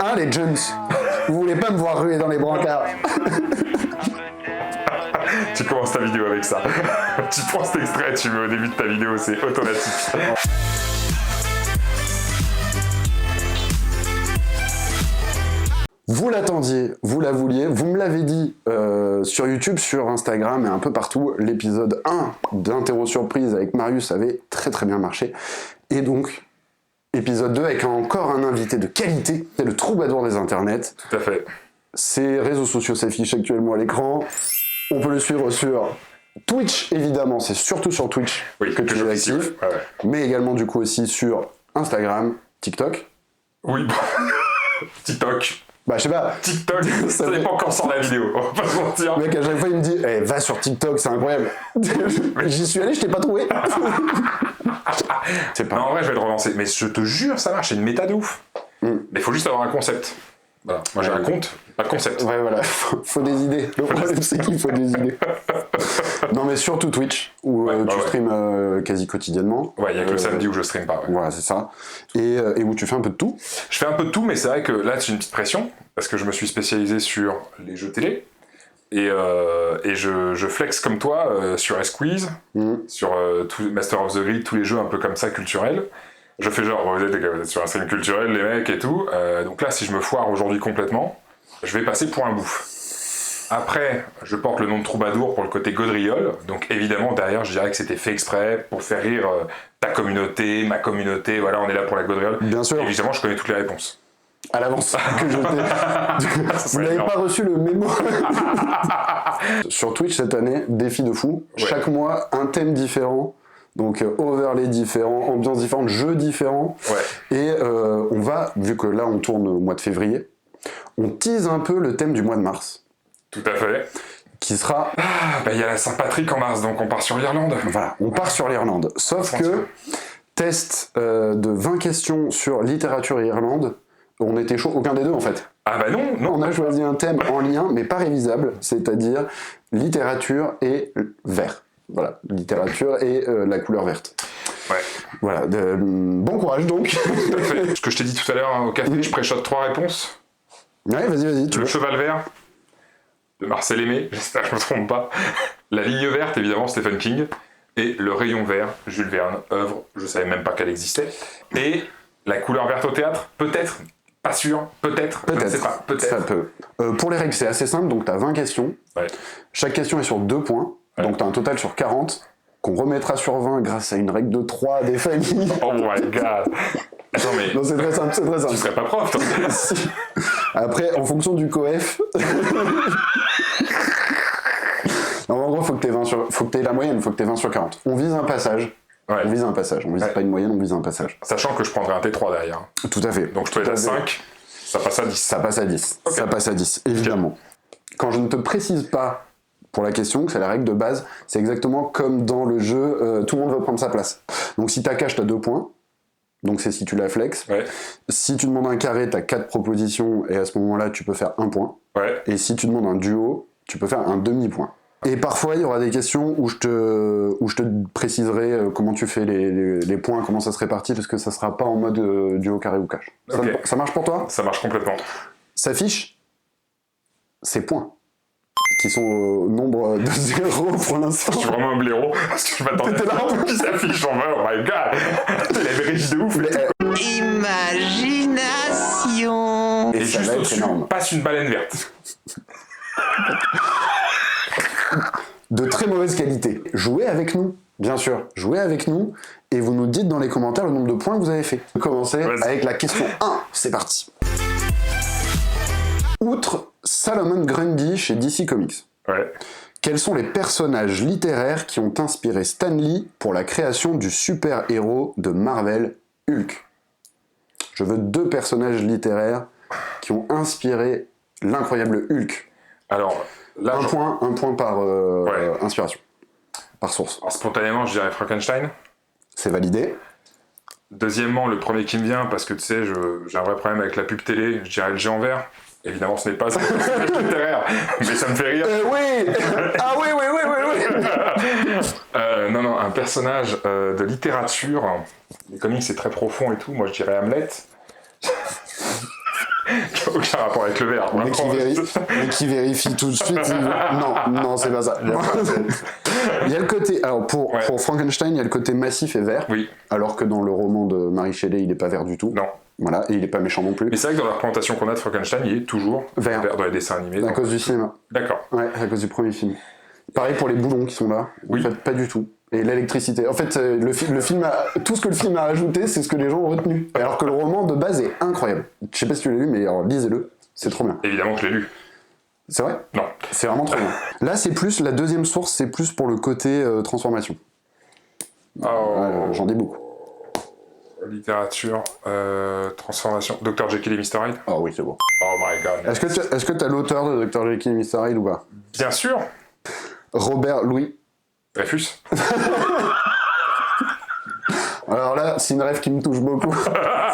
Hein, les jeunes, vous voulez pas me voir ruer dans les brancards? Tu commences ta vidéo avec ça. Tu prends cet extrait, tu mets au début de ta vidéo, c'est automatique. Vous l'attendiez, vous la vouliez, vous me l'avez dit sur YouTube, sur Instagram et un peu partout. L'épisode 1 d'Interro Surprise avec Marius avait très très bien marché. Et donc, épisode 2 avec encore un invité de qualité, c'est le troubadour des internets. Tout à fait. Ses réseaux sociaux s'affichent actuellement à l'écran. On peut le suivre sur Twitch, évidemment, c'est surtout sur Twitch que tu es actif. Ouais. Mais également du coup aussi sur Instagram, TikTok. Oui, TikTok. Bah je sais pas. TikTok, ça dépend quand sort la vidéo, on va pas se mentir. Le mec à chaque fois il me dit va sur TikTok, c'est incroyable. J'y suis allé, je t'ai pas trouvé. C'est pas. Non, en vrai je vais le relancer, mais je te jure ça marche, c'est une méta de ouf. Mais il faut juste avoir un concept. Voilà. Moi j'ai un compte, pas de concept. Ouais voilà, faut des idées. Le problème c'est qu'il faut des idées. Non mais surtout Twitch, où tu streams quasi quotidiennement. Ouais, il y a que le samedi où je stream pas. Ouais. Voilà, c'est ça. Et où tu fais un peu de tout. Je fais un peu de tout, mais c'est vrai que là j'ai une petite pression, parce que je me suis spécialisé sur les jeux télé. Et je flex comme toi sur S-Quiz, sur Master of the Grid, tous les jeux un peu comme ça culturels. Je fais genre, vous êtes sur un stream culturel, les mecs et tout. Donc là, si je me foire aujourd'hui complètement, je vais passer pour un bouffe. Après, je porte le nom de troubadour pour le côté gaudriole. Donc évidemment, derrière, je dirais que c'était fait exprès pour faire rire ta communauté, ma communauté. Voilà, on est là pour la gaudriole. Bien sûr. Et évidemment, je connais toutes les réponses. À l'avance que je t'ai... Vous n'avez pas reçu le mémo. Sur Twitch cette année, défi de fou. Ouais. Chaque mois, un thème différent. Donc overlay différent, ambiance différente, jeux différents. Ouais. Et on va, vu que là on tourne au mois de février, on tease un peu le thème du mois de mars. Tout à fait. Qui sera... il y a la Saint-Patrick en mars, donc on part sur l'Irlande. Voilà, on part sur l'Irlande. Sauf que, test de 20 questions sur littérature et Irlande, on était chaud, aucun des deux en fait. Ah bah non. On a choisi un thème en lien, mais pas révisable, c'est-à-dire littérature et vert. Voilà, littérature et la couleur verte. Ouais. Voilà, bon courage donc. Ce que je t'ai dit tout à l'heure au café, je préchote 3 réponses. Ouais, vas-y. Le cheval vert, de Marcel Aimé, j'espère que je me trompe pas. La ligne verte, évidemment, Stephen King. Et le rayon vert, Jules Verne, œuvre, je savais même pas qu'elle existait. Et la couleur verte au théâtre, peut-être, pas sûr, peut-être, je ne sais pas, peut-être. Ça peut. Pour les règles, c'est assez simple, donc tu as 20 questions. Ouais. Chaque question est sur 2 points. Ouais. Donc tu as un total sur 40, qu'on remettra sur 20 grâce à une règle de 3 des familles. Oh my god. Attends, mais... Non, c'est très simple. Tu serais pas prof, toi. Si. Après, en fonction du coef... non, en gros, faut que t'aies la moyenne, faut que t'aies 20 sur 40. On vise un passage. Ouais. On vise pas une moyenne, on vise un passage. Sachant que je prendrai un T3 derrière. Tout à fait. Donc je peux être à 5, ça passe à 10. Ça passe à 10. Okay. Ça passe à 10, évidemment. Okay. Quand je ne te précise pas pour la question, que c'est la règle de base, c'est exactement comme dans le jeu, tout le monde veut prendre sa place. Donc si t'as cash, t'as 2 points. Donc c'est si tu la flexes. Ouais. Si tu demandes un carré, t'as 4 propositions, et à ce moment-là, tu peux faire 1 point. Ouais. Et si tu demandes un duo, tu peux faire un demi-point. Et parfois, il y aura des questions où je te préciserai comment tu fais les points, comment ça se répartit, parce que ça sera pas en mode duo, carré ou cash. Okay. Ça marche pour toi ? Ça marche complètement. S'affiche ces points, qui sont au nombre de 0 pour l'instant. Je suis vraiment un blaireau, parce que je m'attendais à un truc qui s'affiche en mode, oh my god, il avait riche de ouf. Imagination. Et juste au-dessus, passe une baleine verte. De très mauvaise qualité. Jouez avec nous, bien sûr. Jouez avec nous, et vous nous dites dans les commentaires le nombre de points que vous avez fait. Commencez avec la question 1. C'est parti. Outre Solomon Grundy chez DC Comics, quels sont les personnages littéraires qui ont inspiré Stan Lee pour la création du super-héros de Marvel, Hulk ? Je veux 2 personnages littéraires qui ont inspiré l'incroyable Hulk. Alors, là, un point par inspiration, par source. Alors, spontanément, je dirais Frankenstein. C'est validé. Deuxièmement, le premier qui me vient, parce que tu sais, j'ai un vrai problème avec la pub télé, je dirais le géant vert. Évidemment, ce n'est pas un personnage littéraire, mais ça me fait rire. Oui. Ah oui. Non, un personnage de littérature. Les comics, c'est très profond et tout. Moi, je dirais Hamlet. Aucun rapport avec le verre. Le mec qui vérifie tout de suite. Non, c'est pas ça. Il y a le côté. Alors pour Frankenstein, il y a le côté massif et vert. Oui. Alors que dans le roman de Mary Shelley, il n'est pas vert du tout. Non. Voilà, et il est pas méchant non plus. Mais c'est vrai que dans la représentation qu'on a de Frankenstein, il est toujours vert dans les dessins animés. À cause du cinéma. D'accord. Ouais, à cause du premier film. Pareil pour les boulons qui sont là. Oui. En fait, pas du tout. Et l'électricité. En fait, le film tout ce que le film a ajouté, c'est ce que les gens ont retenu. Alors que le roman de base est incroyable. Je sais pas si tu l'as lu, mais alors, lisez-le. C'est trop bien. Évidemment que je l'ai lu. C'est vrai ? Non. C'est vraiment trop bien. Là, c'est plus, la deuxième source, c'est plus pour le côté transformation. Oh. Ouais, j'en dis beaucoup. Littérature, transformation. Dr. Jekyll et Mr. Hyde. Oh oui, c'est beau. Oh my god. Est-ce que t'as l'auteur de Dr. Jekyll et Mr. Hyde ou pas ? Bien sûr. Robert Louis. Dreyfus. Alors là, c'est une rêve qui me touche beaucoup.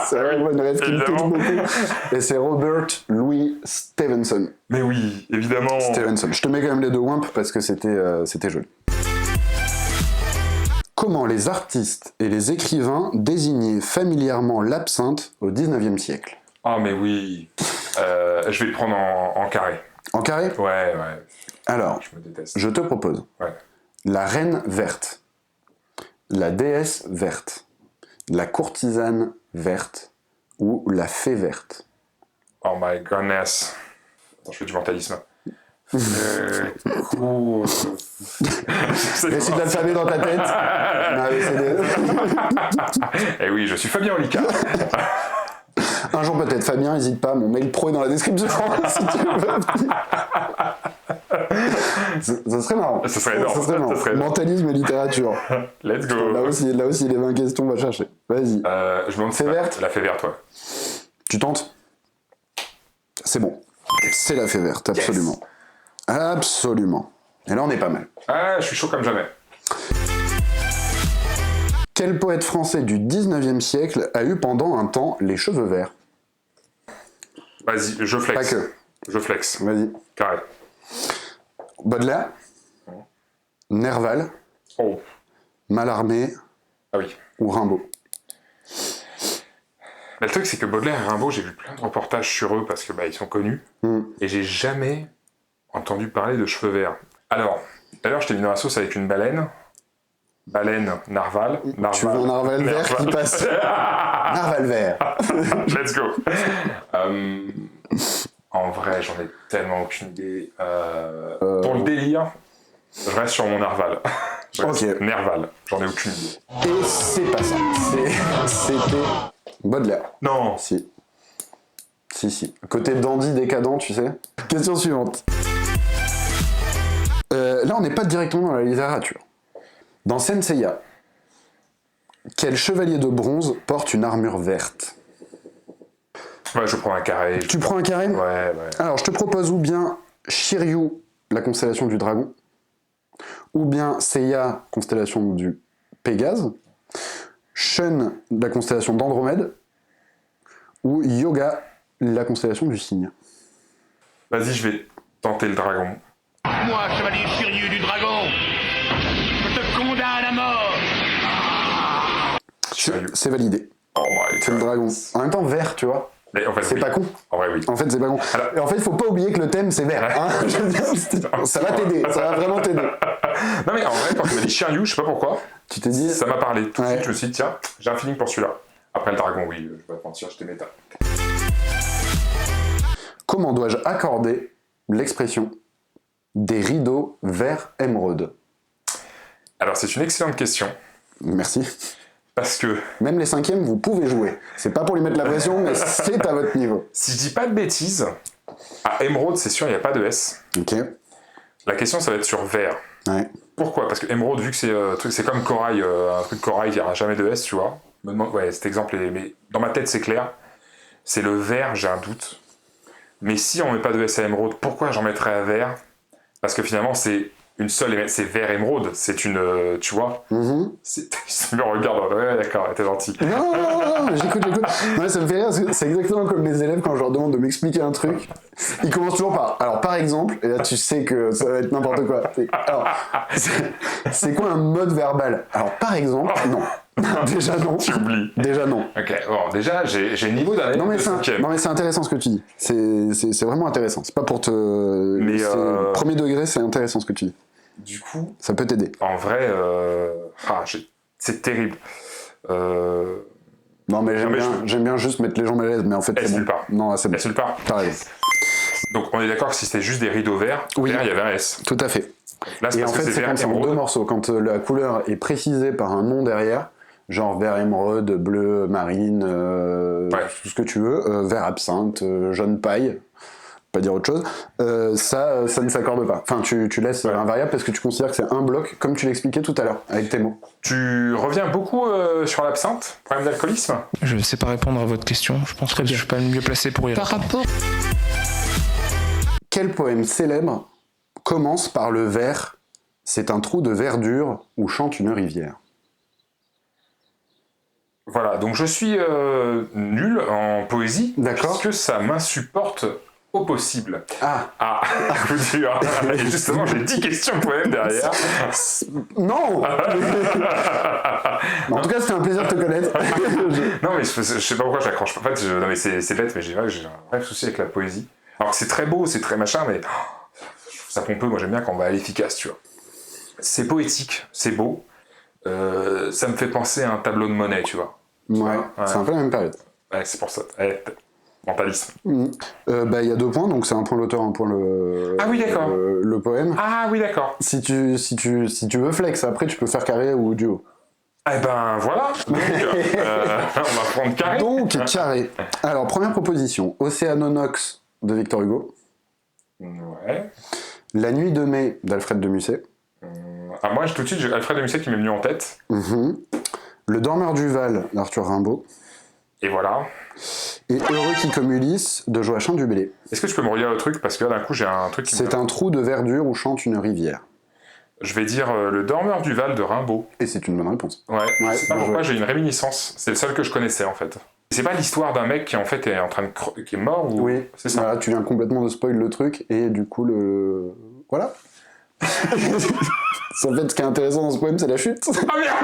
C'est vraiment une rêve qui me touche beaucoup. Et c'est Robert Louis Stevenson. Mais oui, évidemment. Stevenson. Je te mets quand même les deux wimps parce que c'était joli. Comment les artistes et les écrivains désignaient familièrement l'absinthe au XIXe siècle ? Ah mais oui. Je vais le prendre en carré. En carré ? Ouais. Alors, Je me déteste. je te propose Ouais. la reine verte, la déesse verte, la courtisane verte ou la fée verte. Oh my goodness. Attends, je fais du mentalisme. Récite l'alphabet dans ta tête. Eh oui, je suis Fabien Olicard. Un jour peut-être, Fabien, n'hésite pas, mon mail pro est dans la description si tu veux. Ça serait marrant. Ça serait énorme. Ça serait marrant. Ça serait énorme. Mentalisme et littérature. Let's go. Là aussi, les 20 questions, on va chercher. Vas-y. Je me demande Fée verte ? La fée verte, ouais. Tu tentes ? C'est bon. C'est la fée verte, absolument. Yes. Absolument. Et là, on est pas mal. Ah, je suis chaud comme jamais. Quel poète français du 19e siècle a eu pendant un temps les cheveux verts ? Vas-y, je flex. Pas que. Je flex. Vas-y. Carré. Baudelaire, Nerval, Mallarmé ah oui. ou Rimbaud. Mais le truc, c'est que Baudelaire et Rimbaud, j'ai vu plein de reportages sur eux parce que ils sont connus. Et j'ai jamais entendu parler de cheveux verts. Alors, d'ailleurs, je t'ai mis dans la sauce avec une baleine. Baleine, narval. Tu veux un narval vert qui passe. Narval vert. Let's go. En vrai, j'en ai tellement aucune idée. Pour le délire, je reste sur mon narval. Ok. Nerval, j'en ai aucune idée. Et c'est pas ça. C'était Baudelaire. Non. Si. Côté dandy décadent, tu sais. Question suivante. Là, on n'est pas directement dans la littérature. Dans Senseiya, quel chevalier de bronze porte une armure verte ? Ouais, je prends un carré. Tu prends un carré ? Ouais. Alors, je te propose ou bien Shiryu, la constellation du dragon, ou bien Seiya, constellation du Pégase, Shun, la constellation d'Andromède, ou Yoga, la constellation du cygne. Vas-y, je vais tenter le dragon. Moi, chevalier Shiryu du dragon, je te condamne à mort. C'est validé. Oh my C'est le dragon. En même temps, vert, tu vois. Mais en fait, c'est oui. pas con. En vrai, oui. En fait, c'est pas con. Alors... Et en fait, il faut pas oublier que le thème, c'est vert. Hein. Ça va t'aider. Ça va vraiment t'aider. Non, mais en vrai, quand tu m'as dit Shiryu, je sais pas pourquoi. Tu t'es dit. Ça m'a parlé. Tout de suite, je me suis dit, tiens, j'ai un feeling pour celui-là. Après le dragon, oui, je vais pas te mentir, je t'ai méta. Comment dois-je accorder l'expression des rideaux vert émeraude ? Alors, c'est une excellente question. Merci. Parce que... Même les cinquièmes, vous pouvez jouer. C'est pas pour lui mettre la pression, mais c'est à votre niveau. Si je dis pas de bêtises, à émeraude, c'est sûr, il n'y a pas de S. Ok. La question, ça va être sur vert. Ouais. Pourquoi ? Parce que émeraude, vu que c'est comme corail, un truc corail, il n'y aura jamais de S, tu vois. Me demande, ouais, cet exemple, mais dans ma tête, c'est clair. C'est le vert, j'ai un doute. Mais si on met pas de S à émeraude, pourquoi j'en mettrais à vert ? Parce que finalement, c'est une seule, c'est vert émeraude, c'est une, tu vois, il me regarde, ouais, d'accord, t'es gentil. Non, j'écoute. Ouais, ça me fait rire, parce que c'est exactement comme mes élèves quand je leur demande de m'expliquer un truc. Ils commencent toujours par, alors par exemple, et là tu sais que ça va être n'importe quoi. Alors, c'est quoi un mode verbal ? Alors par exemple, non. Déjà non. Tu oublies. Déjà non. Ok, bon, déjà, j'ai le niveau d'un Non élève mais, de cinquième. non mais c'est intéressant ce que tu dis. C'est vraiment intéressant. C'est pas pour te... Mais, Premier degré, c'est intéressant ce que tu dis. Du coup, Ça peut t'aider. en vrai, c'est terrible. Non mais Non, mais j'aime bien juste mettre les gens mal à l'aise, mais en fait c'est S bon. nulle part. Non, c'est bon. S nulle part. T'as raison. Donc on est d'accord que si c'était juste des rideaux verts, Oui. vert, il y avait un S. Tout à fait. Là, c'est Et en parce fait, que c'est vert comme ça en émeraude. deux morceaux. Quand la couleur est précisée par un nom derrière, genre vert émeraude, bleu marine, tout ce que tu veux, vert absinthe, jaune paille, pas dire autre chose, ça ne s'accorde pas. Enfin, tu laisses un variable parce que tu considères que c'est un bloc, comme tu l'expliquais tout à l'heure, avec tes mots. Tu reviens beaucoup sur l'absinthe, problème d'alcoolisme. Je ne sais pas répondre à votre question. Je pense que je suis pas le mieux placé pour y Par répondre. rapport Quel poème célèbre commence par le vers « C'est un trou de verdure où chante une rivière » Voilà, donc je suis nul en poésie, D'accord. puisque ça m'insupporte au possible. Ah, Ah, coup dur. Et justement, j'ai 10 questions poèmes derrière. non En tout cas, c'était un plaisir de te connaître. Non, mais je sais pas pourquoi j'accroche pas. En fait, non, mais c'est bête, mais j'ai un vrai souci avec la poésie. Alors que c'est très beau, c'est très machin, mais je trouve ça pompeux. Moi, j'aime bien quand on va à l'efficace, tu vois. C'est poétique, c'est beau. Ça me fait penser à un tableau de Monet, tu vois. Ouais, c'est un peu la même période. Ouais, c'est pour ça. Mentalisme. Bah, il y a 2 points, donc c'est un point l'auteur, un point Ah oui, d'accord. le poème. Ah oui, d'accord. Si tu veux flex, après tu peux faire carré ou duo. Eh ben voilà. Donc, on va prendre carré. Donc carré. Alors première proposition, Océanonox de Victor Hugo, Ouais. La nuit de mai d'Alfred de Musset, Ah, moi, tout de suite, j'ai Alfred de Musset qui m'est venu en tête. Le dormeur du Val d'Arthur Rimbaud Et voilà. et Heureux qui comme Ulysse de Joachim du Bellay. Est-ce que tu peux me relire le truc? Parce que là, d'un coup, j'ai un truc qui me... C'est un trou de verdure où chante une rivière. Je vais dire Le Dormeur du Val de Rimbaud. Et c'est une bonne réponse. Ouais. Ouais, Je sais pas bien pourquoi joué. j'ai une réminiscence. C'est le seul que je connaissais, en fait. C'est pas l'histoire d'un mec qui, en fait, est en train de qui est mort ou... Oui, C'est ça. voilà, tu viens complètement de spoil le truc et du coup le... Voilà. En fait, ce qui est intéressant dans ce poème, c'est la chute. Ah merde!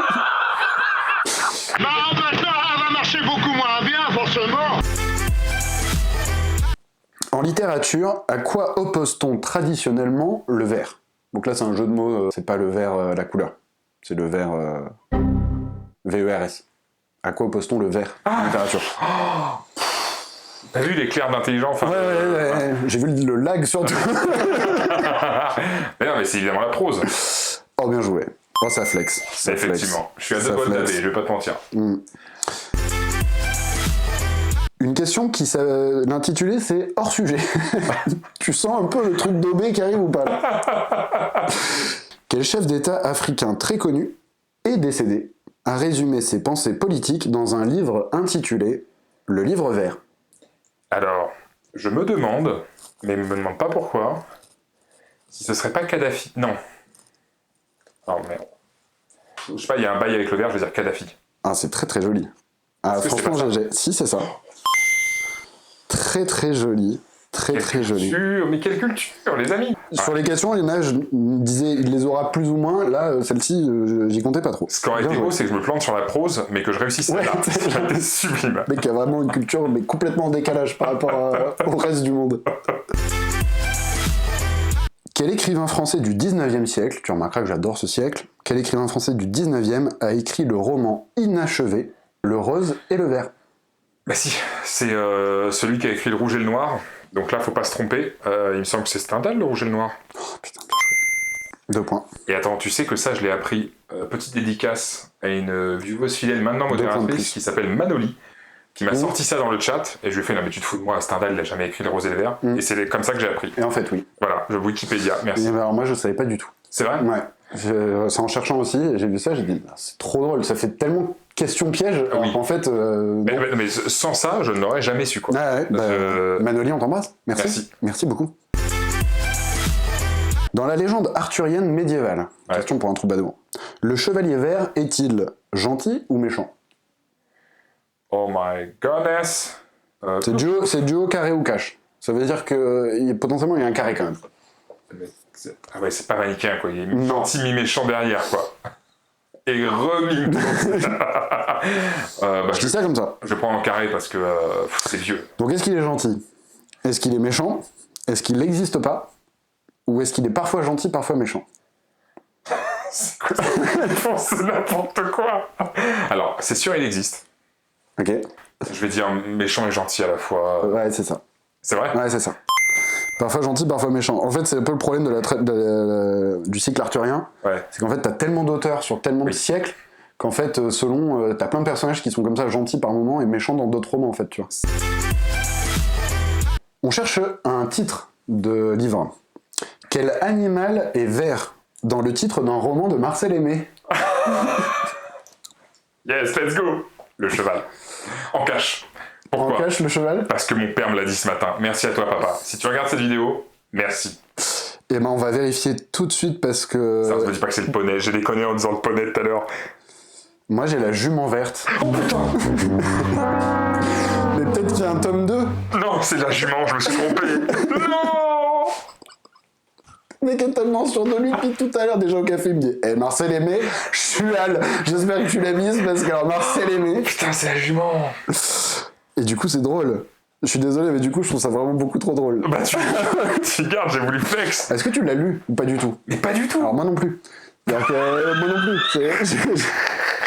Bah, ça va marcher beaucoup moins bien, forcément. En littérature, à quoi oppose-t-on traditionnellement le vert? Donc là, c'est un jeu de mots, c'est pas le vert, la couleur. C'est le vert VERS. À quoi oppose-t-on le vert en littérature? T'as vu l'éclair d'intelligence? Enfin, Ouais. J'ai vu le lag surtout. Mais non, mais c'est évidemment la prose. Oh, bien joué. Oh, ça flex. Ça Effectivement. flex. Je suis à Ça 2 volts flex. d'AB, je vais pas te mentir. Une question qui l'intitulé c'est hors sujet. Tu sens un peu le truc d'OB qui arrive ou pas là? Quel chef d'État africain très connu et décédé a résumé ses pensées politiques dans un livre intitulé Le Livre Vert? Alors, je me demande, mais me demande pas pourquoi, si ce serait pas Kadhafi. Non. Oh merde. Je sais pas, il y a un bail avec le vert, je vais dire Kadhafi. Ah, c'est très très joli. Ah, Est-ce que c'est franchement, pas ça GG. Si, c'est ça. Très très joli. Très très joli. Culture, mais quelle culture, les amis! Sur les questions, il y en a, je me disais, il les aura plus ou moins. Là, celle-ci, j'y comptais pas trop. Ce qui aurait Bien été beau, joué. c'est que je me plante sur la prose, mais que je réussisse Ouais, là. Ça aurait été sublime. Le mec qui a vraiment une culture mais complètement en décalage par rapport au reste du monde. Quel écrivain français du 19e siècle, tu remarqueras que j'adore ce siècle, quel écrivain français du 19e a écrit le roman inachevé Le Rose et le Vert? Bah si, c'est celui qui a écrit Le Rouge et le Noir. Donc là, faut pas se tromper. Il me semble que c'est Stendhal, Le Rouge et le Noir. Oh putain, bien joué. 2 points. Et attends, tu sais que ça, je l'ai appris, petite dédicace à une vieweuse fidèle, maintenant 2 points de modératrice, plus. qui s'appelle Manoli, qui m'a sorti ça dans le chat, et je lui ai fait, non mais tu te fous de moi, Stendhal, il a jamais écrit Le Rose et le Vert. Et c'est comme ça que j'ai appris. Et en fait, oui. Voilà, je Wikipédia, Et merci. alors moi, je savais pas du tout. C'est vrai? Ouais. C'est en cherchant aussi, j'ai vu ça, j'ai dit, ah, c'est trop drôle, ça fait tellement question piège, alors Oui. qu'en fait... Mais sans ça, je ne l'aurais jamais su, quoi. Ah ouais, bah, Manoli, on t'embrasse. Merci. Merci. Merci beaucoup. Dans la légende arthurienne médiévale, Ouais. question pour un troubadour, le chevalier vert est-il gentil ou méchant? Oh my goodness. C'est duo carré ou cash. Ça veut dire que potentiellement il y a un carré quand même. Ah ouais, c'est pas manichéen, quoi. Il est Non. gentil, mi-méchant derrière, quoi. et remis. Je dis ça comme ça. Je prends en carré parce que c'est vieux. Donc est-ce qu'il est gentil? Est-ce qu'il est méchant? Est-ce qu'il n'existe pas? Ou est-ce qu'il est parfois gentil, parfois méchant? C'est quoi cette réponse? C'est n'importe quoi. Alors, c'est sûr, il existe. Ok. Je vais dire méchant et gentil à la fois. Ouais, c'est ça. C'est vrai? Ouais, c'est ça. Parfois gentil, parfois méchant. En fait, c'est un peu le problème du cycle arthurien. Ouais. C'est qu'en fait, t'as tellement d'auteurs sur tellement de siècles qu'en fait, selon... t'as plein de personnages qui sont comme ça, gentils par moment et méchants dans d'autres romans, en fait, tu vois. On cherche un titre de livre. Quel animal est vert dans le titre d'un roman de Marcel Aimé? Yes, let's go. Le cheval. En cache. Pourquoi? En cache le cheval? Parce que mon père me l'a dit ce matin. Merci à toi, papa. Si tu regardes cette vidéo, merci. Eh ben, on va vérifier tout de suite parce que... Ça, on se dit pas que c'est le poney. J'ai déconné en disant le poney tout à l'heure. Moi, j'ai la jument verte. Oh putain. Mais peut-être qu'il y a un tome 2. Non, c'est la jument, je me suis trompé. Non. Le mec est tellement sûr de lui depuis tout à l'heure, déjà au café, il me dit « Marcel Aimé, je suis Al, j'espère que tu l'as mise parce que alors Marcel Aimé... » Putain, c'est la jument. Et du coup, c'est drôle. Je suis désolé, mais du coup, je trouve ça vraiment beaucoup trop drôle. Bah tu regardes, j'ai voulu flex. Est-ce que tu l'as lu ou pas du tout? Mais pas du tout. Alors moi non plus. Donc, moi non plus.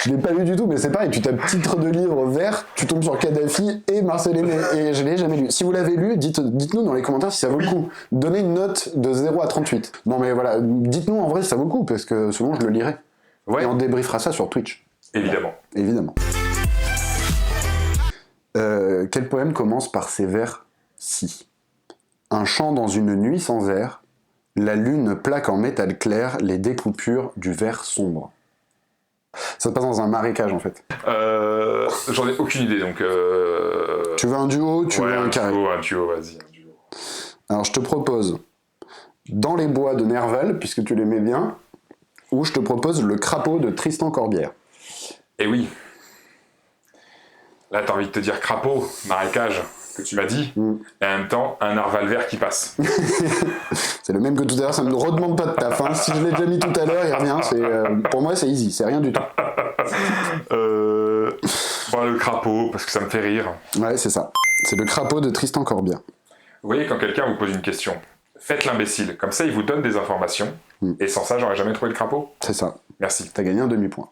Je l'ai pas lu du tout, mais c'est pareil, tu tapes titre de livre vert, tu tombes sur Kadhafi et Marcel Aimé, et je l'ai jamais lu. Si vous l'avez lu, dites-nous dans les commentaires si ça vaut le coup. Donnez une note de 0 à 38. Non mais voilà, dites-nous en vrai si ça vaut le coup, parce que selon je le lirai. Ouais. Et on débriefera ça sur Twitch. Évidemment. Évidemment. Quel poème commence par ces vers-ci? Un chant dans une nuit sans air, la lune plaque en métal clair les découpures du verre sombre. Ça se passe dans un marécage en fait. J'en ai aucune idée donc. Tu veux un duo, tu veux un carré. Un duo, vas-y, un duo. Alors je te propose Dans les bois de Nerval, puisque tu l'aimais bien, ou je te propose Le crapaud de Tristan Corbière. Eh oui. Là, t'as envie de te dire crapaud, marécage, que tu m'as dit, et en même temps, un narval vert qui passe. C'est le même que tout à l'heure, ça ne me redemande pas de taf. Hein. Si je l'ai déjà mis tout à l'heure, il revient. Pour moi, c'est easy, c'est rien du tout. Bon, le crapaud, parce que ça me fait rire. Ouais, c'est ça. C'est Le crapaud de Tristan Corbière. Vous voyez, quand quelqu'un vous pose une question, faites l'imbécile. Comme ça, il vous donne des informations. Et sans ça, j'aurais jamais trouvé le crapaud. C'est ça. Merci. T'as gagné un demi-point.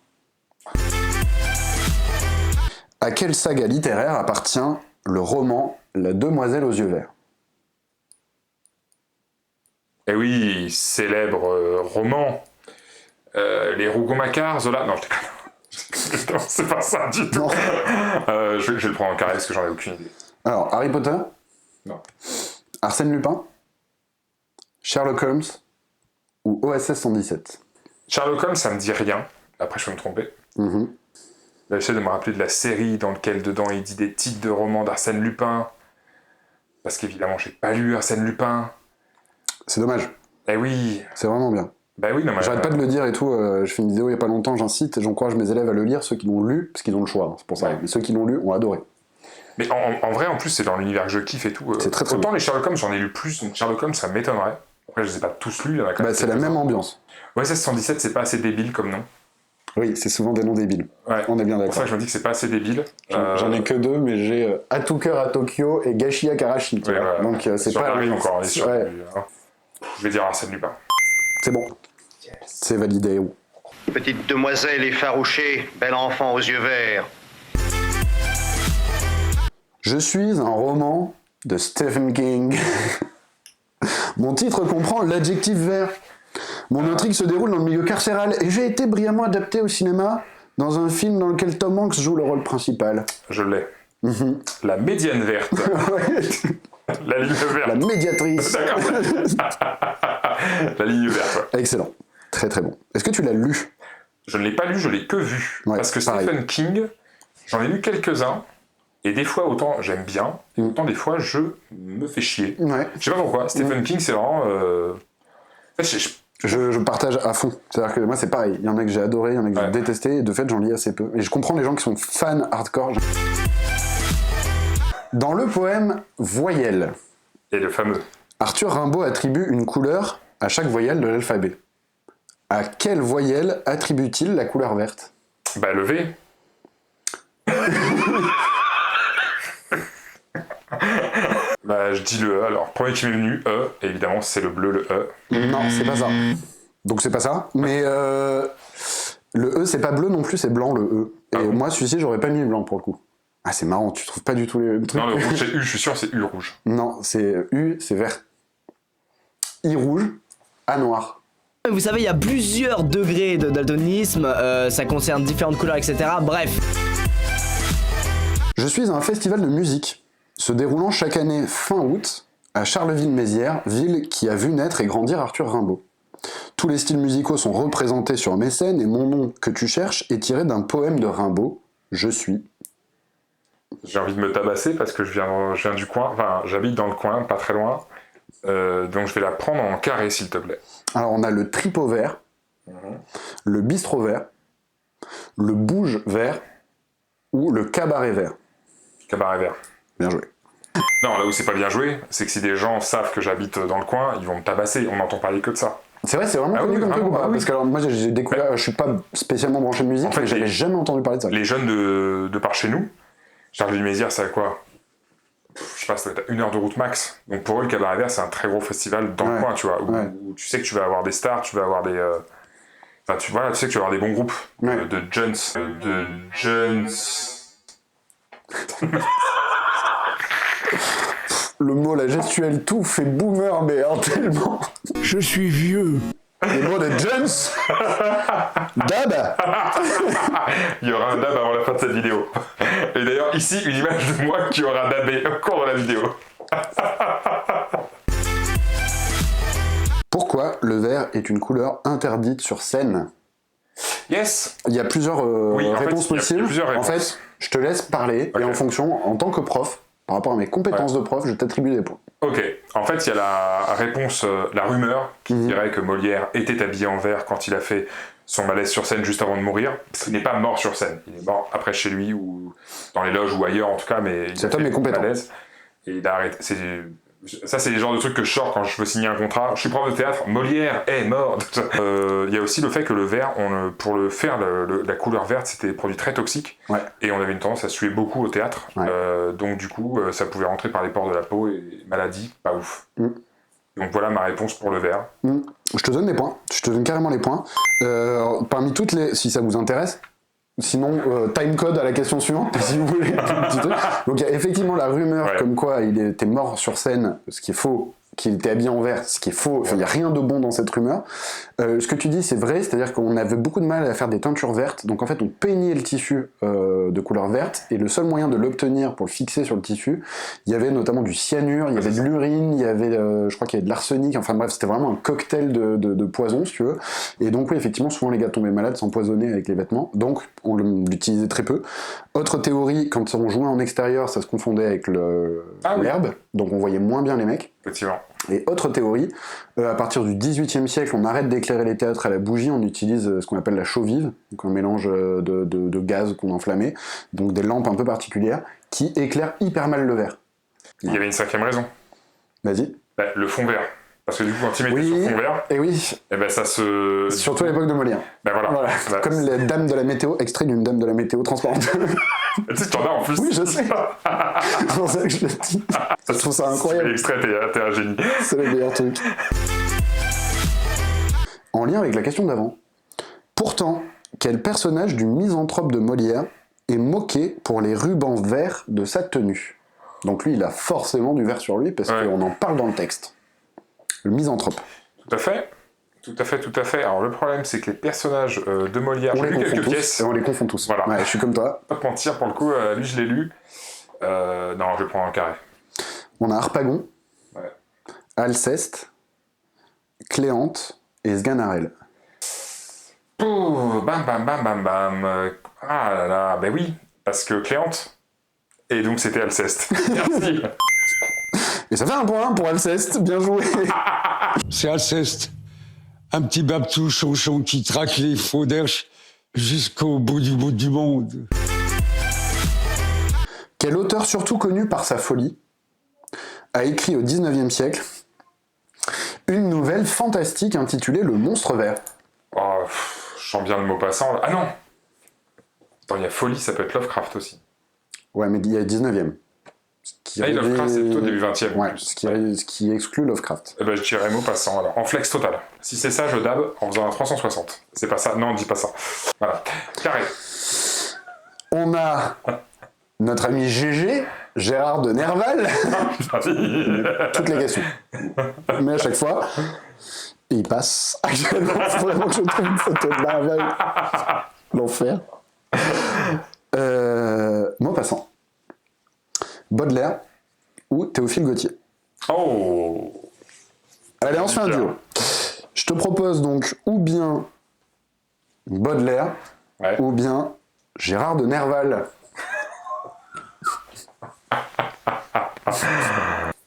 À quelle saga littéraire appartient le roman La Demoiselle aux yeux verts? Eh oui, célèbre roman. Les Rougon-Macquart, Zola... Non, je déconne. Non, c'est pas ça du tout. Je vais le prendre en carré parce que j'en ai aucune idée. Alors, Harry Potter? Non. Arsène Lupin? Sherlock Holmes? Ou OSS 117? Sherlock Holmes, ça me dit rien. Après, je peux me tromper. Là, j'essaie de me rappeler de la série dans laquelle, dedans, il dit des titres de romans d'Arsène Lupin. Parce qu'évidemment, j'ai pas lu Arsène Lupin. C'est dommage. Eh oui. C'est vraiment bien. Bah oui, non, mais... J'arrête pas de le dire et tout. Je fais une vidéo il y a pas longtemps, j'incite et j'encourage mes élèves à le lire, ceux qui l'ont lu, parce qu'ils ont le choix, hein, c'est pour ça. Ouais. Mais ceux qui l'ont lu ont adoré. Mais en vrai, en plus, c'est dans l'univers que je kiffe et tout. C'est très Autant bon. les Sherlock Holmes, j'en ai lu plus, donc Sherlock Holmes, ça m'étonnerait. Après, je les ai pas tous lus, il y en a quand même. Bah, c'est la même ambiance. Ouais, 117, c'est pas assez débile comme nom. Oui, c'est souvent des noms débiles. Ouais. On est bien C'est pour ça d'accord. que je me dis que c'est pas assez débile. J'en ai que deux, mais j'ai Atuker à Tokyo et Gashi à Karachi. Tu Ouais, vois. voilà. Donc c'est Sur pas Paris encore, on est sur Ouais. Je vais dire Arsène Lupin. C'est bon. C'est validé. Petite demoiselle effarouchée, bel enfant aux yeux verts. Je suis un roman de Stephen King. Mon titre comprend l'adjectif vert. Mon intrigue se déroule dans le milieu carcéral et j'ai été brillamment adapté au cinéma dans un film dans lequel Tom Hanks joue le rôle principal. Je l'ai. La médiane verte. La ligne verte. La médiatrice. D'accord. La ligne verte, ouais. Excellent. Très très bon. Est-ce que tu l'as lu? Je ne l'ai pas lu, je l'ai que vu. Ouais, parce que pareil. Stephen King, j'en ai lu quelques-uns, et des fois, autant j'aime bien, et autant des fois, je me fais chier. Ouais. Je sais pas pourquoi. Stephen King, c'est vraiment... Je partage à fond. C'est-à-dire que moi, c'est pareil. Il y en a que j'ai adoré, il y en a que j'ai Ouais. détesté, et de fait, j'en lis assez peu. Et je comprends les gens qui sont fans hardcore. Dans le poème Voyelle, Et le fameux. Arthur Rimbaud attribue une couleur à chaque voyelle de l'alphabet. À quelle voyelle attribue-t-il la couleur verte? Bah, le V. Bah, je dis le E. Alors, premier qui m'est venu, E. Et évidemment, c'est le bleu, le E. Non, c'est pas ça. Donc c'est pas ça. Mais le E, c'est pas bleu non plus, c'est blanc le E. Et moi, celui-ci, j'aurais pas mis le blanc pour le coup. Ah, c'est marrant, tu trouves pas du tout les trucs. Non, le rouge, c'est U, je suis sûr, c'est U rouge. Non, c'est U, c'est vert. I rouge, A noir. Vous savez, il y a plusieurs degrés de daltonisme, ça concerne différentes couleurs, etc. Bref. Je suis à un festival de musique, se déroulant chaque année fin août, à Charleville-Mézières, ville qui a vu naître et grandir Arthur Rimbaud. Tous les styles musicaux sont représentés sur mes scènes et mon nom que tu cherches est tiré d'un poème de Rimbaud, Je suis. J'ai envie de me tabasser parce que je viens du coin, enfin j'habite dans le coin, pas très loin, donc je vais la prendre en carré s'il te plaît. Alors on a le tripot vert, le bistrot vert, le bouge vert ou le cabaret vert. Cabaret vert. Bien joué. Non, là où c'est pas bien joué, c'est que si des gens savent que j'habite dans le coin, ils vont me tabasser, on n'entend parler que de ça. C'est vrai, c'est vraiment connu comme truc ou pas? Parce que alors, moi j'ai découvert, je suis pas spécialement branché de musique, En fait, mais j'avais jamais entendu parler de ça. Les jeunes de par chez nous, Charleville-Mézières, c'est à quoi? Je sais pas, ça doit être à 1 heure de route max. Donc pour eux, le Cabaret Vert, c'est un très gros festival dans le coin, tu vois, où tu sais que tu vas avoir des stars, tu vas avoir des... Enfin, tu sais que tu vas avoir des bons groupes de jeunes. Le mot, la gestuelle, tout fait boomer, mais tellement. Je suis vieux. Le mot de Jones. Dab. Il y aura un dab avant la fin de cette vidéo. Et d'ailleurs, ici, une image de moi qui aura dabé au cours de la vidéo. Pourquoi le vert est une couleur interdite sur scène? Yes. Il y a plusieurs réponses possibles. Plusieurs en fait, je te laisse parler et en fonction, en tant que prof, par rapport à mes compétences de prof, je t'attribue des points. Ok, en fait, il y a la réponse, la rumeur, qui dirait que Molière était habillé en vert quand il a fait son malaise sur scène juste avant de mourir. Il n'est pas mort sur scène, il est mort après chez lui, ou dans les loges, ou ailleurs en tout cas, mais il Cet homme est compétent. malaise, et il a arrêté. Ça, c'est les genres de trucs que je sors quand je veux signer un contrat. Je suis prof de théâtre, Molière est mort. Il y a aussi le fait que le vert, pour le faire, la couleur verte, c'était des produits très toxiques. Ouais. Et on avait une tendance à se tuer beaucoup au théâtre. Ouais. Donc du coup, ça pouvait rentrer par les pores de la peau et maladie, pas ouf. Donc voilà ma réponse pour le vert. Je te donne les points. Je te donne carrément les points. Parmi toutes les... Si ça vous intéresse... Sinon, time code à la question suivante, si vous voulez. Donc il y a effectivement la rumeur comme quoi il était mort sur scène, ce qui est faux, qu'il était habillé en vert, ce qui est faux, enfin il n'y a rien de bon dans cette rumeur. Ce que tu dis c'est vrai, c'est-à-dire qu'on avait beaucoup de mal à faire des teintures vertes, donc en fait on peignait le tissu de couleur verte, et le seul moyen de l'obtenir pour le fixer sur le tissu, il y avait notamment du cyanure, il y avait de l'urine, il y avait, je crois qu'il y avait de l'arsenic, enfin bref, c'était vraiment un cocktail de poison si tu veux, et donc oui effectivement souvent les gars tombaient malades, s'empoisonnaient avec les vêtements, donc on l'utilisait très peu. Autre théorie, quand on jouait en extérieur, ça se confondait avec l'herbe, donc on voyait moins bien les mecs. Effectivement. Et autre théorie, à partir du XVIIIe siècle, on arrête d'éclairer les théâtres à la bougie, on utilise ce qu'on appelle la chaux vive, donc un mélange de gaz qu'on enflammait, donc des lampes un peu particulières, qui éclairent hyper mal le verre. Il y avait une cinquième raison. Vas-y. Bah, le fond vert. Parce que du coup, quand tu mettais sur fond vert, et ben ça se... Surtout à l'époque de Molière. Ben voilà. Bah, comme les dames de la météo, extrait d'une dame de la météo transparente. Tu sais, t'en as en plus. Oui, je sais. C'est pour ça que je le dis. Je trouve ça incroyable. L'extrait, t'es un génie. C'est le meilleur truc. En lien avec la question d'avant. Pourtant, quel personnage du misanthrope de Molière est moqué pour les rubans verts de sa tenue? Donc lui, il a forcément du vert sur lui, parce qu'on en parle dans le texte. Le misanthrope. Tout à fait. Alors le problème, c'est que les personnages de Molière, j'ai lu quelques pièces. On les confond tous. Voilà. Ouais, je suis comme toi. Pas te mentir, pour le coup, lui je l'ai lu. Non, je vais prendre un carré. On a Harpagon, Alceste, Cléante et Sganarelle. Pouh, bam. Ah là là, ben oui, parce que Cléante. Et donc c'était Alceste. Merci. Et ça fait un point pour Alceste, bien joué. C'est Alceste, un petit baptou chonchon qui traque les faux d'Erche jusqu'au bout du monde. Quel auteur surtout connu par sa folie a écrit au XIXe siècle une nouvelle fantastique intitulée Le Monstre Vert? Oh, chante bien le mot passant. Là. Ah non. Attends, il y a folie, ça peut être Lovecraft aussi. Ouais, mais il y a 19e. Lovecraft, c'est plutôt début 20e. Ouais, ce qui exclut Lovecraft. Eh ben, je dirais mot passant, alors. En flex total. Si c'est ça, je dab en faisant un 360. C'est pas ça. Non, on dit pas ça. Voilà. Carré. On a notre ami GG, Gérard de Nerval. Toutes les questions. Mais à chaque fois, il passe. Il faut vraiment que je trouve une photo de Nerval. L'enfer. Mot passant. Baudelaire ou Théophile Gautier. Oh. Allez, on se fait un duo. Je te propose donc ou bien Baudelaire ou bien Gérard de Nerval.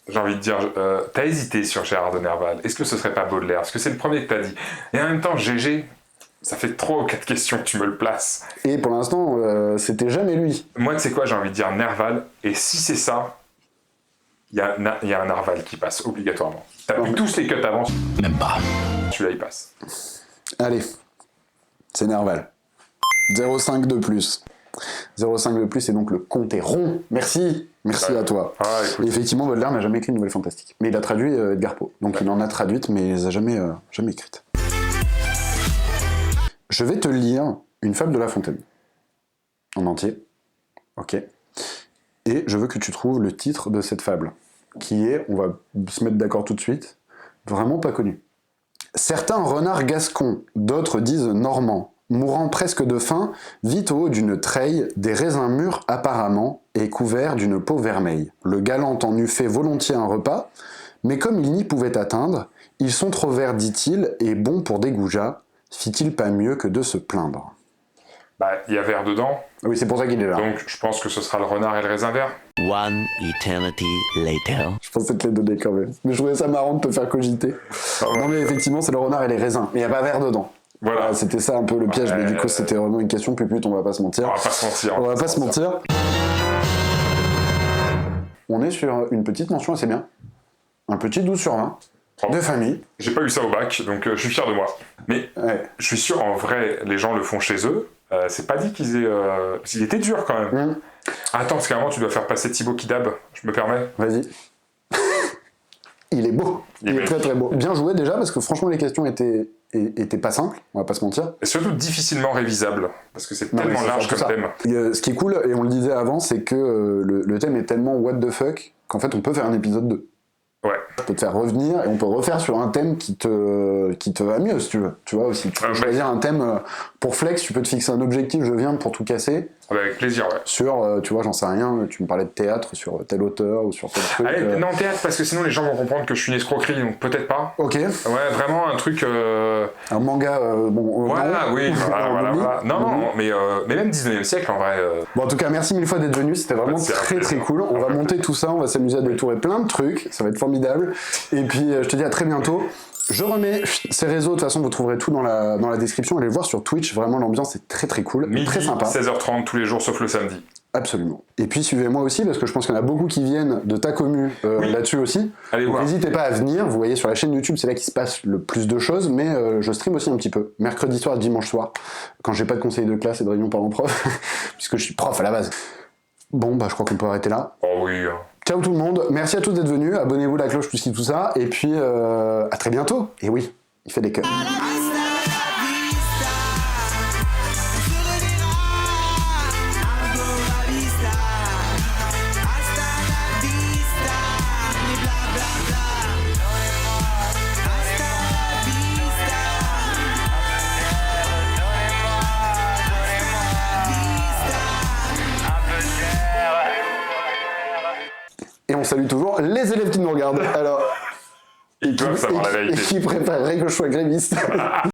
J'ai envie de dire, t'as hésité sur Gérard de Nerval. Est-ce que ce serait pas Baudelaire? Parce que c'est le premier que t'as dit. Et en même temps, GG, ça fait 3 ou 4 questions que tu me le places. Et pour l'instant, c'était jamais lui. Moi, tu sais quoi, j'ai envie de dire Nerval. Et si c'est ça, il y a un Nerval qui passe obligatoirement. T'as vu tous les cuts avant. Même pas. Celui-là, il passe. Allez, c'est Nerval. 0,5 de plus. 0,5 de plus et donc le compte est rond. Merci à toi. Ah, écoute. Et effectivement, Baudelaire n'a jamais écrit une nouvelle fantastique. Mais il a traduit Edgar Poe. Donc il en a traduite, mais il les a jamais écrites. Je vais te lire une fable de La Fontaine. En entier. Ok. Et je veux que tu trouves le titre de cette fable. Qui est, on va se mettre d'accord tout de suite, vraiment pas connu. Certains renards gascons, d'autres disent normands, mourant presque de faim, vit au haut d'une treille des raisins mûrs apparemment et couverts d'une peau vermeille. Le galant en eût fait volontiers un repas, mais comme il n'y pouvait atteindre, ils sont trop verts, dit-il, et bons pour des goujats, fit-il pas mieux que de se plaindre. Bah, il y a vert dedans. Oui, c'est pour ça qu'il est là. Donc, je pense que ce sera le renard et le raisin vert. One eternity later. Je pensais te les donner quand même. Mais je trouvais ça marrant de te faire cogiter. Non mais effectivement, c'est le renard et les raisins. Mais il n'y a pas vert dedans. Voilà. C'était ça un peu le piège, mais du coup c'était vraiment une question pupute, on va pas se mentir. On va pas se mentir. On va pas se mentir. On est sur une petite mention assez bien. Un petit 12 sur 20. De famille. J'ai pas eu ça au bac, donc je suis fier de moi. Mais je suis sûr, en vrai, les gens le font chez eux. C'est pas dit qu'ils aient... Parce qu'il était dur quand même. Attends, parce qu'à un moment, tu dois faire passer Thibaut Kidab. Je me permets. Vas-y. Il est beau. Il est très très beau. Bien joué déjà, parce que franchement, les questions étaient pas simples, on va pas se mentir. Et surtout difficilement révisable, parce que c'est tellement large comme thème. Ce qui est cool, et on le disait avant, c'est que le thème est tellement what the fuck qu'en fait on peut faire un épisode 2. Ouais. On peut te faire revenir et on peut refaire sur un thème qui te va mieux si tu veux. Tu vois aussi. Tu peux choisir un thème pour flex, tu peux te fixer un objectif, je viens pour tout casser. Avec plaisir, ouais. Sur, tu vois, j'en sais rien, tu me parlais de théâtre sur tel auteur ou sur tel truc. Allez, non, théâtre, parce que sinon les gens vont comprendre que je suis une escroquerie, donc peut-être pas. Ok. Ouais, vraiment un truc. Un manga, bon. Voilà, oui, voilà. Non, mais même 19e siècle en vrai. Bon, en tout cas, merci mille fois d'être venu, c'était vraiment très très cool. On va monter tout ça, on va s'amuser à détourer plein de trucs, ça va être formidable. Et puis, je te dis à très bientôt. Je remets ces réseaux, de toute façon vous trouverez tout dans la description, allez le voir sur Twitch, vraiment l'ambiance est très très cool, Midi, très sympa. 16h30 tous les jours sauf le samedi. Absolument. Et puis suivez-moi aussi, parce que je pense qu'il y en a beaucoup qui viennent de ta commu là-dessus aussi. Allez donc voir. N'hésitez pas à venir, vous voyez sur la chaîne YouTube, c'est là qu'il se passe le plus de choses, mais je stream aussi un petit peu, mercredi soir, dimanche soir, quand j'ai pas de conseiller de classe et de réunion parents-prof, puisque je suis prof à la base. Bon, bah je crois qu'on peut arrêter là. Oh oui. Ciao tout le monde, merci à tous d'être venus, abonnez-vous à la cloche, tout ça, et puis à très bientôt. Et oui, il fait des cœurs. Et on salue toujours les élèves qui nous regardent. Alors, Ils doivent savoir la vérité. Et qui préféreraient que je sois gréviste.